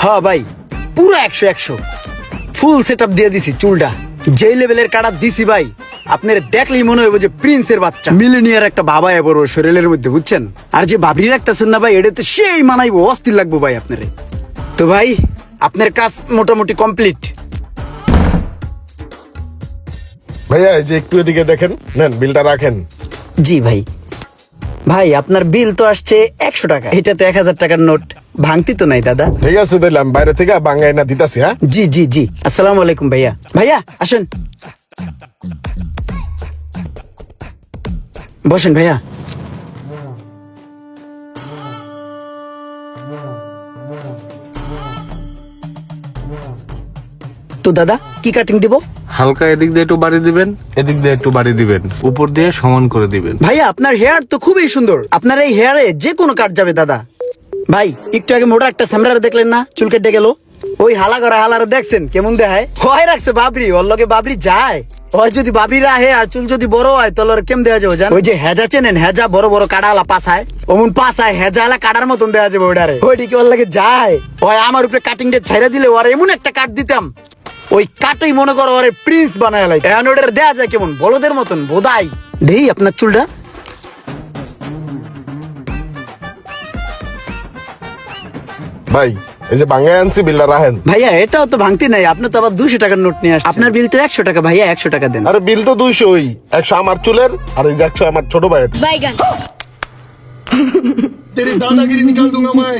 হ্যাঁ ভাই, পুরো 100 ফুল সেট আপ দিয়ে দিছি। চুলটা যেই লেভেলের কাটা দিছি ভাই, আপনার দেখলেই মনে হইব যে প্রিন্সের বাচ্চা, মিলেনিয়ার একটা বাবা এবার ওর শরীরের মধ্যে, বুঝছেন? আর যে বাবরি রাখতেছেন না ভাই, এটাতে সেই মানাইবো, অস্থির লাগবো ভাই আপনারে। তো ভাই আপনার কাজ মোটামুটি কমপ্লিট। ভাইয়া এই যে একটু এদিকে দেখেন, নেন বিলটা রাখেন। জি ভাই। ভাই আপনার বিল তো আসছে 100 টাকা, এটা তো 1000 টাকার নোট, ভাঙতি তো নাই দাদা। ঠিক আছে দিলাম, বাইরে থেকে বাঙ্গাই না দিতাছি। হ্যাঁ জি জি জি, আসসালামু আলাইকুম ভাইয়া। ভাইয়া আসেন, বসেন ভাইয়া। তো দাদা কি কাটিং দিব? হালকা এদিক দিয়ে একটু বাড়ি দিবেন, এদিক দিয়ে একটু বাড়ি দিবেন, উপর দিয়ে সমান করে দিবেন। ভাইয়া আপনার হেয়ার তো খুবই সুন্দর, আপনার এই হেয়ারে যে কোনো কাট যাবে দাদা। ভাই একটু আগে মোটা একটা স্যামরার দেখলেন না, চুল কেটে গেল? ওই হালা করা হালারে দেখছেন কেমন দেখায়? হয় রাখছে বাবরি, ওর লগে বাবরি যায়। হয় যদি বাবরি রাহে আর চুল যদি বড় হয় তাহলে ওর কেম দেখা যাবে জান? ওই যে হেজা চেনেন, হেজা বড় বড় কাটালা পাছায়, অমন পাছায় হেজা আলা কাটার মতন দেখা যাবে ওইটারে। ওইটি কি ওর লাগে যায়? হয় আমার উপরে কাটিং ডে ছাইরা দিলে ওর এমন একটা কাট দিতাম, ওই কাটেই মনে করো ওরে প্রিন্স বানায় লাই। এখন ওটার দেয়া যায় কেমন বলদের মতন বোধাই। দেই আপনার চুলটা। ভাই এই যে বাঙ্গাই আনছি, বিলটা রাখেন। ভাইয়া এটাও তো ভাঙতি নাই, আপনি তো আবার 200 টাকার নোট নিয়ে আসছেন। আপনার বিল তো 100 টাকা ভাইয়া, 100 টাকা দেন। আরে বিল তো 200, 100 আমার চুলের আর এই যে 100 আমার ছোট ভাইয়ের। बैगन तेरी दादागिरी निकाल दूंगा मैं।